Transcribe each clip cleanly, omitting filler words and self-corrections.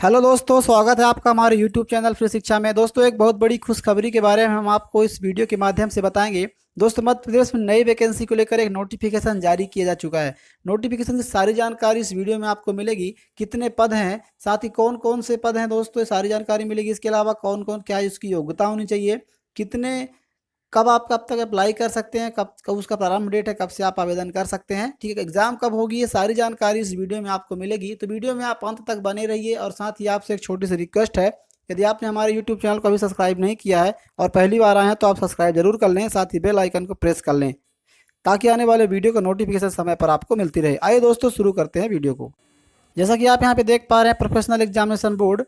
Hello दोस्तों, स्वागत है आपका हमारे यूट्यूब चैनल फ्री शिक्षा में। दोस्तों, एक बहुत बड़ी खुशखबरी के बारे में हम आपको इस वीडियो के माध्यम से बताएंगे। दोस्तों, मध्य प्रदेश में नई वैकेंसी को लेकर एक नोटिफिकेशन जारी किया जा चुका है। नोटिफिकेशन की सारी जानकारी इस वीडियो में आपको मिलेगी। कितने पद हैं, साथ ही कौन कौन से पद हैं दोस्तों, ये सारी जानकारी मिलेगी। इसके अलावा कौन कौन क्या इसकी योग्यता होनी चाहिए, कितने कब आप कब तक अप्लाई कर सकते हैं, कब कब उसका प्रारंभ डेट है, कब से आप आवेदन कर सकते हैं, ठीक है, एग्जाम कब होगी, ये सारी जानकारी इस वीडियो में आपको मिलेगी। तो वीडियो में आप अंत तक बने रहिए। और साथ ही आपसे एक छोटी सी रिक्वेस्ट है, यदि आपने हमारे यूट्यूब चैनल को अभी सब्सक्राइब नहीं किया है और पहली बार आए हैं तो आप सब्सक्राइब जरूर कर लें, साथ ही बेल आइकन को प्रेस कर लें ताकि आने वाले वीडियो का नोटिफिकेशन समय पर आपको मिलती रहे। आइए दोस्तों, शुरू करते हैं वीडियो को। जैसा कि आप यहाँ पे देख पा रहे हैं, प्रोफेशनल एग्जामिनेशन बोर्ड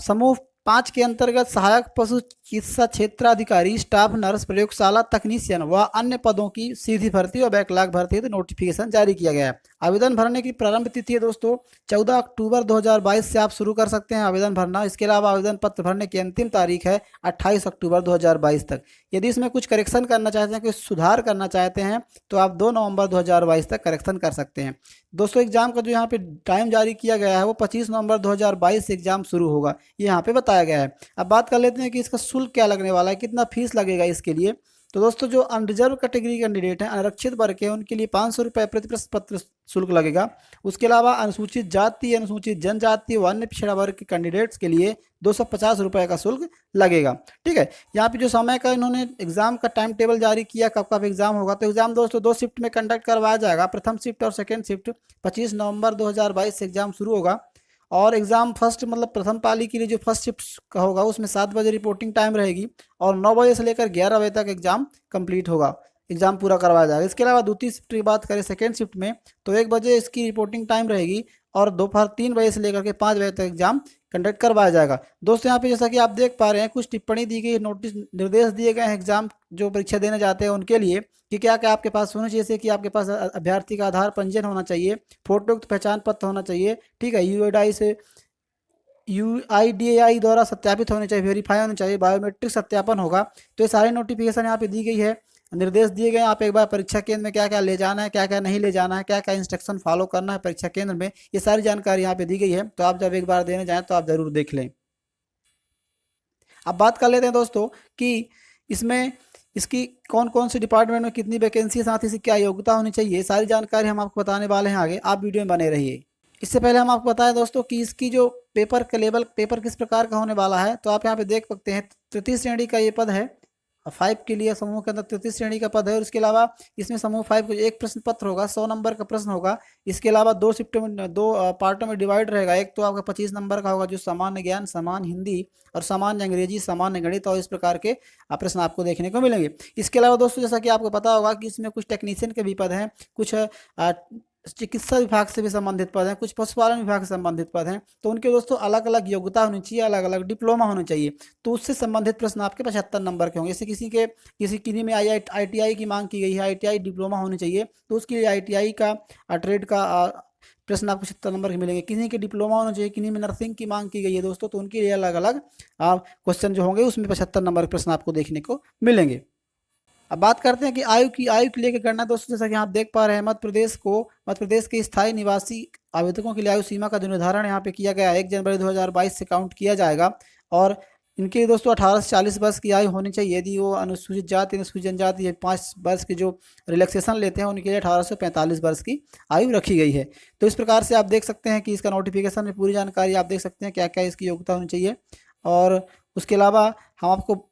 समूह 5 के अंतर्गत सहायक पशु चिकित्सा क्षेत्राधिकारी, स्टाफ नर्स, प्रयोगशाला तकनीशियन व अन्य पदों की सीधी भर्ती और बैकलॉग भर्ती है तो नोटिफिकेशन जारी किया गया है। आवेदन भरने की प्रारंभ तिथि है दोस्तों 14 अक्टूबर 2022 से आप शुरू कर सकते हैं आवेदन भरना। इसके अलावा आवेदन पत्र भरने की अंतिम तारीख है 28 अक्टूबर 2022 तक। यदि इसमें कुछ करेक्शन करना चाहते हैं, कुछ सुधार करना चाहते हैं तो आप 2 नवंबर 2022 तक करेक्शन कर सकते हैं। दोस्तों, एग्जाम का जो यहाँ पे टाइम जारी किया गया है वो 25 नवंबर 2022 से एग्जाम शुरू होगा, ये यहाँ पे बताया गया है। अब बात कर लेते हैं कि इसका शुल्क क्या लगने वाला है, कितना फीस लगेगा इसके लिए। तो दोस्तों, जो अनरिजर्व कैटेगरी कैंडिडेट हैं, आरक्षित वर्ग के, उनके लिए 500 रुपये प्रति प्रश्न पत्र शुल्क लगेगा। उसके अलावा अनुसूचित जाति, अनुसूचित जनजाति व अन्य पिछड़ा वर्ग के कैंडिडेट्स के लिए 250 रुपये का शुल्क लगेगा। ठीक है, यहाँ पे जो समय का इन्होंने एग्जाम का टाइम टेबल जारी किया, कब कब एग्जाम होगा। तो एग्जाम दोस्तों 2 शिफ्ट में कंडक्ट करवाया जाएगा। प्रथम शिफ्ट और सेकेंड शिफ्ट 25 नवंबर 2022 से एग्जाम शुरू होगा। और एग्ज़ाम फर्स्ट मतलब प्रथम पाली के लिए जो फर्स्ट शिफ्ट का होगा उसमें 7 बजे रिपोर्टिंग टाइम रहेगी और 9 बजे से लेकर 11 बजे तक एग्ज़ाम कंप्लीट होगा, एग्ज़ाम पूरा करवाया जाएगा। इसके अलावा द्वितीय शिफ्ट की बात करें सेकेंड शिफ्ट में तो 1 बजे इसकी रिपोर्टिंग टाइम रहेगी और दोपहर 3 बजे से लेकर के 5 बजे तक एग्ज़ाम कंडक्ट करवाया जाएगा। दोस्तों, यहाँ पे जैसा कि आप देख पा रहे हैं, कुछ टिप्पणी दी गई, नोटिस निर्देश दिए गए हैं एग्जाम जो परीक्षा देने जाते हैं उनके लिए कि क्या क्या आपके पास होना चाहिए। जैसे कि आपके पास अभ्यर्थी का आधार पंजीयन होना चाहिए, फोटोयुक्त पहचान पत्र होना चाहिए, ठीक है, यूआईडीएआई द्वारा सत्यापित होने चाहिए, वेरीफाई होने चाहिए, बायोमेट्रिक सत्यापन होगा। तो ये सारी नोटिफिकेशन यहाँ पे दी गई है, निर्देश दिए गए हैं। आप एक बार परीक्षा केंद्र में क्या क्या ले जाना है, क्या क्या नहीं ले जाना है, क्या क्या इंस्ट्रक्शन फॉलो करना है परीक्षा केंद्र में, ये सारी जानकारी यहाँ पे दी गई है। तो आप जब एक बार देने जाएं तो आप जरूर देख लें। अब बात कर लेते हैं दोस्तों कि इसमें इसकी कौन कौन से डिपार्टमेंट में कितनी वैकेंसी है, साथ ही इसकी क्या योग्यता होनी चाहिए, सारी जानकारी हम आपको बताने वाले हैं आगे। आप वीडियो में बने रहिए। इससे पहले हम आपको बताएं दोस्तों कि इसकी जो पेपर का लेवल पेपर किस प्रकार का होने वाला है। तो आप यहाँ पे देख सकते हैं तृतीय श्रेणी का ये पद है, 5 के लिए समूह के अंदर तृतीय श्रेणी का पद है। और इसके अलावा इसमें समूह 5 को एक प्रश्न पत्र होगा, 100 नंबर का प्रश्न होगा। इसके अलावा 2 शिफ्टों में 2 पार्टों में डिवाइड रहेगा। एक तो आपका 25 नंबर का होगा जो सामान्य ज्ञान, सामान्य हिंदी और सामान्य अंग्रेजी, सामान्य गणित और इस प्रकार के प्रश्न आपको देखने को मिलेंगे। इसके अलावा दोस्तों, जैसा कि आपको पता होगा कि इसमें कुछ टेक्नीशियन के भी पद हैं, कुछ चिकित्सा विभाग से भी संबंधित पद हैं, कुछ पशुपालन विभाग से संबंधित पद हैं। तो उनके दोस्तों अलग अलग योग्यता होनी चाहिए, अलग अलग डिप्लोमा होना चाहिए। तो उससे संबंधित प्रश्न आपके 75 नंबर के होंगे। जैसे किसी में ITI की मांग की गई है, ITI डिप्लोमा होनी चाहिए, तो उसके लिए ITI का ट्रेड का प्रश्न आपको 76 नंबर के मिलेंगे। किसी के डिप्लोमा होना चाहिए, किसी में नर्सिंग की मांग की गई है दोस्तों, तो उनके लिए अलग अलग क्वेश्चन जो होंगे उसमें 75 नंबर के प्रश्न आपको देखने को मिलेंगे। अब बात करते हैं कि आयु की लेकर करना दोस्तों। जैसा कि आप देख पा रहे हैं, मध्य प्रदेश के स्थायी निवासी आवेदकों के लिए आयु सीमा का जो निर्धारण यहाँ पे किया गया है 1 जनवरी 2022 से काउंट किया जाएगा। और इनके दोस्तों 18 से 40 वर्ष की आयु होनी चाहिए। यदि वो अनुसूचित जाति, अनुसूचित जनजाति 5 वर्ष की जो रिलैक्सेशन लेते हैं उनके लिए 18 से 45 वर्ष की आयु रखी गई है। तो इस प्रकार से आप देख सकते हैं कि इसका नोटिफिकेशन में पूरी जानकारी आप देख सकते हैं क्या क्या इसकी योग्यता होनी चाहिए। और उसके अलावा हम आपको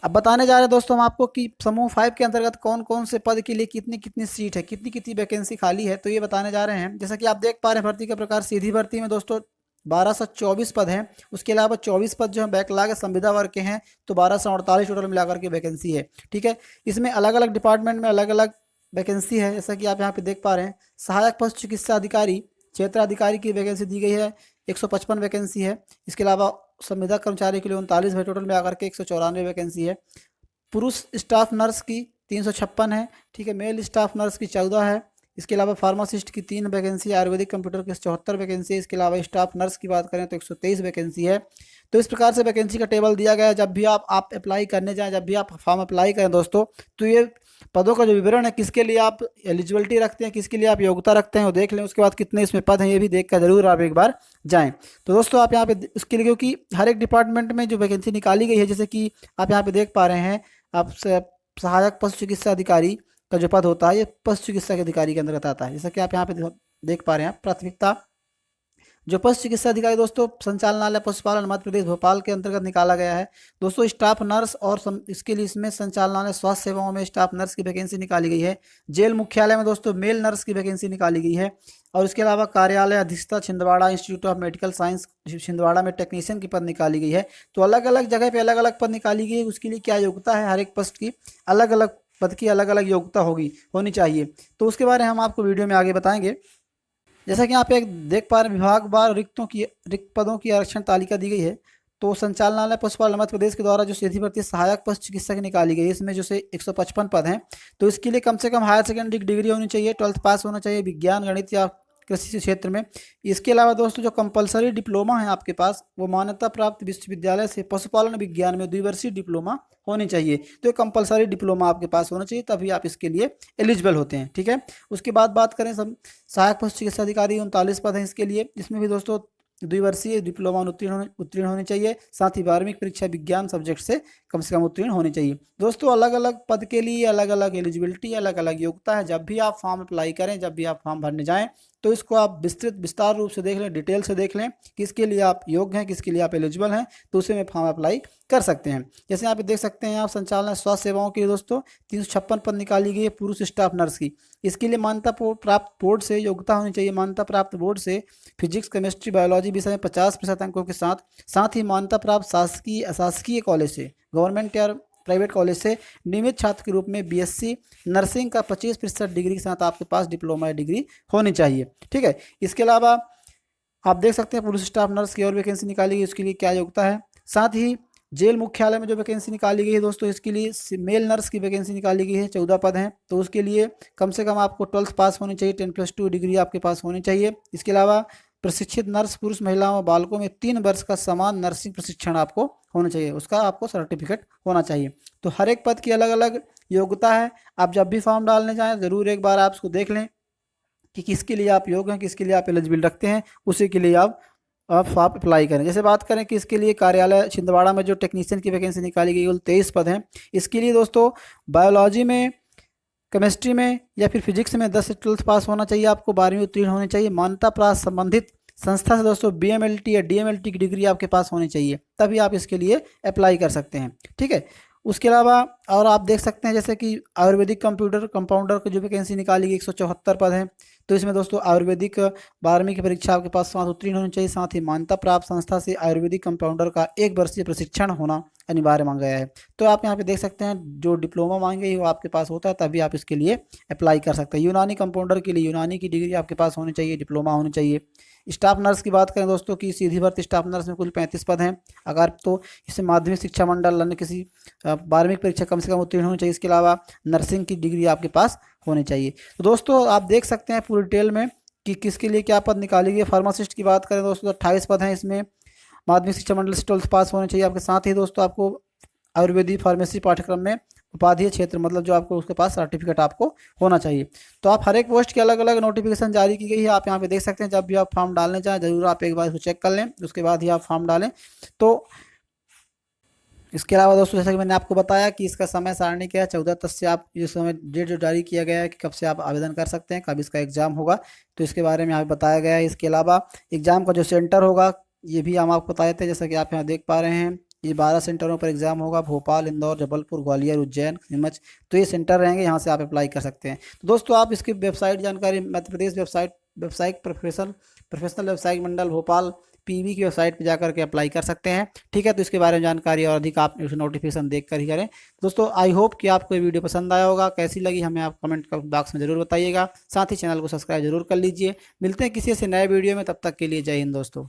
अब बताने जा रहे हैं दोस्तों हम आपको कि समूह 5 के अंतर्गत कौन कौन से पद के लिए कितनी कितनी सीट है, कितनी कितनी वैकेंसी खाली है, तो ये बताने जा रहे हैं। जैसा कि आप देख पा रहे हैं, भर्ती का प्रकार सीधी भर्ती में दोस्तों 1224 पद हैं। उसके अलावा 24 पद जो है बैकलॉग संविदा वर्ग के हैं, तो 1248 टोटल मिलाकर के वैकेंसी है। ठीक है, इसमें अलग अलग डिपार्टमेंट में अलग अलग वैकेंसी है। जैसा कि आप यहाँ पे देख पा रहे हैं, सहायक पशु चिकित्सा अधिकारी, क्षेत्राधिकारी की वैकेंसी दी गई है, 155 वैकेंसी है। इसके अलावा संविदा कर्मचारी के लिए 39 है, टोटल में आकर के 194 वैकेंसी है। पुरुष स्टाफ नर्स की 356 है, ठीक है, मेल स्टाफ नर्स की 14 है। इसके अलावा फार्मासिस्ट की 3 वैकेंसी, आयुर्वेदिक कंप्यूटर की 74 वैकेंसी, इसके अलावा स्टाफ नर्स की बात करें तो 123 वैकेंसी है। तो इस प्रकार से वैकेंसी का टेबल दिया गया है। जब भी आप अप्लाई करने जाएं, जब भी आप फॉर्म अप्लाई करें दोस्तों, तो ये पदों का जो विवरण है, किसके लिए आप एलिजिबिलिटी रखते हैं, किसके लिए आप योग्यता रखते हैं, वो देख लें। उसके बाद कितने इसमें पद हैं ये भी देख कर जरूर आप एक बार जाएं। तो दोस्तों आप यहाँ पे उसके लिए, क्योंकि हर एक डिपार्टमेंट में जो वैकेंसी निकाली गई है, जैसे कि आप यहाँ पे देख पा रहे हैं, आप सहायक पशु चिकित्सा अधिकारी का जो पद होता है, ये पशु चिकित्सा के अधिकारी के अंतर्गत आता है। जैसा कि आप यहाँ पे देख पा रहे हैं, प्राथमिकता जो पशु चिकित्सा अधिकारी दोस्तों संचालनालय पशुपालन मध्य प्रदेश भोपाल के अंतर्गत निकाला गया है। दोस्तों स्टाफ नर्स और इसके लिए इसमें संचालनालय स्वास्थ्य सेवाओं में स्टाफ नर्स की वैकेंसी निकाली गई है। जेल मुख्यालय में दोस्तों मेल नर्स की वैकेंसी निकाली गई है। और इसके अलावा कार्यालय अधीक्षता Chhindwara institute of medical science Chhindwara में टेक्नीशियन की पद निकाली गई है। तो अलग अलग जगह पे अलग अलग पद निकाली गई है। उसके लिए क्या योग्यता है, हर एक पोस्ट की अलग अलग पद की अलग अलग योग्यता होनी चाहिए। तो उसके बारे में हम आपको वीडियो में आगे बताएंगे। जैसा कि यहाँ पे देख पा रहे हैं, विभागवार रिक्त पदों की आरक्षण तालिका दी गई है। तो संचालनालय पशुपालन मध्य प्रदेश के द्वारा जो सीधी भर्ती सहायक पशु चिकित्सक निकाली गई है, इसमें जो से 155 पद हैं। तो इसके लिए कम से कम हायर सेकेंडरी डिग्री होनी चाहिए, 12th पास होना चाहिए विज्ञान गणित या कृषि क्षेत्र में। इसके अलावा दोस्तों जो कंपलसरी डिप्लोमा है आपके पास, वो मान्यता प्राप्त विश्वविद्यालय से पशुपालन विज्ञान में द्विवर्षीय डिप्लोमा होनी चाहिए। तो कंपलसरी डिप्लोमा आपके पास होना चाहिए, तभी आप इसके लिए एलिजिबल होते हैं। ठीक है, उसके बाद बात करें सहायक पशु चिकित्सा अधिकारी 39 पद हैं इसके लिए। इसमें भी दोस्तों द्विवर्षीय डिप्लोमा उत्तीर्ण होने चाहिए, साथ ही 12वीं परीक्षा विज्ञान सब्जेक्ट से कम उत्तीर्ण होने चाहिए। दोस्तों अलग अलग पद के लिए अलग अलग एलिजिबिलिटी, अलग अलग योग्यता है। जब भी आप फॉर्म अप्लाई करें, जब भी आप फॉर्म भरने जाएं, तो इसको आप विस्तार रूप से देख लें, डिटेल से देख लें, किसके लिए आप योग्य हैं, किसके लिए आप एलिजिबल हैं, तो उसे में फॉर्म अप्लाई कर सकते हैं। जैसे यहाँ पे देख सकते हैं आप, संचालन स्वास्थ्य सेवाओं के लिए दोस्तों 356 पद निकाली गई है पुरुष स्टाफ नर्स की। इसके लिए मान्यता प्राप्त बोर्ड से योग्यता होनी चाहिए, मान्यता प्राप्त बोर्ड से फिजिक्स केमिस्ट्री बायोलॉजी विषय में 50% अंकों के साथ ही मान्यता प्राप्त शासकीय अशासकीय कॉलेज से, गवर्नमेंट या प्राइवेट कॉलेज से नियमित छात्र के रूप में बीएससी नर्सिंग का 25% डिग्री के साथ आपके पास डिप्लोमा डिग्री होनी चाहिए। ठीक है, इसके अलावा आप देख सकते हैं पुरुष स्टाफ नर्स की और वैकेंसी निकाली गई, उसके लिए क्या योग्यता है। साथ ही जेल मुख्यालय में जो वैकेंसी निकाली गई है दोस्तों, इसके लिए मेल नर्स की वैकेंसी निकाली गई है, 14 पद हैं। तो उसके लिए कम से कम आपको 12th पास होनी चाहिए, 10+2 डिग्री आपके पास होनी चाहिए। इसके अलावा प्रशिक्षित नर्स पुरुष महिलाओं और बालकों में 3 वर्ष का समान नर्सिंग प्रशिक्षण आपको होना चाहिए, उसका आपको सर्टिफिकेट होना चाहिए। तो हर एक पद की अलग अलग योग्यता है। आप जब भी फॉर्म डालने जाएं, ज़रूर एक बार आप उसको देख लें कि किसके लिए आप योग्य हैं, किसके लिए आप एलिजिबल रखते हैं, उसी के लिए आप फॉर्म अप्लाई करें। जैसे बात करें कि इसके लिए कार्यालय छिंदवाड़ा में जो टेक्नीशियन की वैकेंसी निकाली गई, कुल 23 पद हैं। इसके लिए दोस्तों बायोलॉजी में, केमिस्ट्री में या फिर फिजिक्स में 10 से 12th पास होना चाहिए, आपको 12वीं उत्तीर्ण होनी चाहिए। मान्यता प्राप्त संबंधित संस्था से दोस्तों बीएमएलटी या डीएमएलटी की डिग्री आपके पास होनी चाहिए, तभी आप इसके लिए अप्लाई कर सकते हैं। ठीक है, उसके अलावा और आप देख सकते हैं जैसे कि आयुर्वेदिक कंपाउंडर की जो वैकेंसी निकाली गई 174 पद हैं। तो इसमें दोस्तों आयुर्वेदिक 12वीं की परीक्षा आपके पास उत्तीर्ण होनी चाहिए, साथ ही मान्यता प्राप्त संस्था से आयुर्वेदिक कंपाउंडर का 1 वर्षीय प्रशिक्षण होना अनिवार्य मांगा गया है। तो आप यहाँ पे देख सकते हैं जो डिप्लोमा मांगे वो आपके पास होता है, तभी आप इसके लिए अप्लाई कर सकते हैं। यूनानी कंपाउंडर के लिए यूनानी की डिग्री आपके पास होनी चाहिए, डिप्लोमा होनी चाहिए। स्टाफ नर्स की बात करें दोस्तों की सीधी भर्ती स्टाफ नर्स में कुल 35 पद हैं। अगर तो इससे माध्यमिक शिक्षा मंडल अन्य किसी 12वीं परीक्षा कम से कम उत्तीर्ण होनी चाहिए। इसके अलावा नर्सिंग की डिग्री आपके पास होनी चाहिए। तो दोस्तों आप देख सकते हैं पूरी डिटेल में कि किसके लिए क्या पद निकाली गई। फार्मासिस्ट की बात करें दोस्तों 28 पद हैं, इसमें माध्यमिक शिक्षा मंडल से 12th पास होने चाहिए आपके। साथ ही दोस्तों आपको आयुर्वेदिक फार्मेसी पाठ्यक्रम में उपाधि क्षेत्र, मतलब जो आपको उसके पास सर्टिफिकेट आपको होना चाहिए। तो आप हर एक पोस्ट की अलग अलग नोटिफिकेशन जारी की गई है, आप यहाँ पे देख सकते हैं। जब भी आप फॉर्म डालने चाहें जरूर आप एक बार इसको चेक कर लें, उसके बाद ही आप फॉर्म डालें। तो इसके अलावा दोस्तों जैसा कि मैंने आपको बताया कि इसका समय सारणी क्या है, 14 तक से आप ये समय डेट जो जारी किया गया है कि कब से आप आवेदन कर सकते हैं, कब इसका एग्ज़ाम होगा, तो इसके बारे में यहाँ बताया गया है। इसके अलावा एग्ज़ाम का जो सेंटर होगा ये भी हम आपको बताए थे, जैसा कि आप यहाँ देख पा रहे हैं। ये 12 सेंटरों पर एग्जाम होगा, भोपाल, इंदौर, जबलपुर, ग्वालियर, उज्जैन, नीमच। तो ये सेंटर रहेंगे, यहाँ से आप अप्लाई कर सकते हैं। तो दोस्तों आप इसकी वेबसाइट जानकारी Madhya Pradesh website professional website मंडल भोपाल पीवी की वेबसाइट पर जाकर के अप्लाई कर सकते हैं। ठीक है, तो इसके बारे में जानकारी और अधिक आप नोटिफिकेशन देख कर ही करें। दोस्तों आई होप कि आपको ये वीडियो पसंद आया होगा, कैसी लगी हमें आप कमेंट बॉक्स में जरूर बताइएगा। साथ ही चैनल को सब्सक्राइब जरूर कर लीजिए। मिलते हैं किसी ऐसे नए वीडियो में, तब तक के लिए जय हिंद दोस्तों।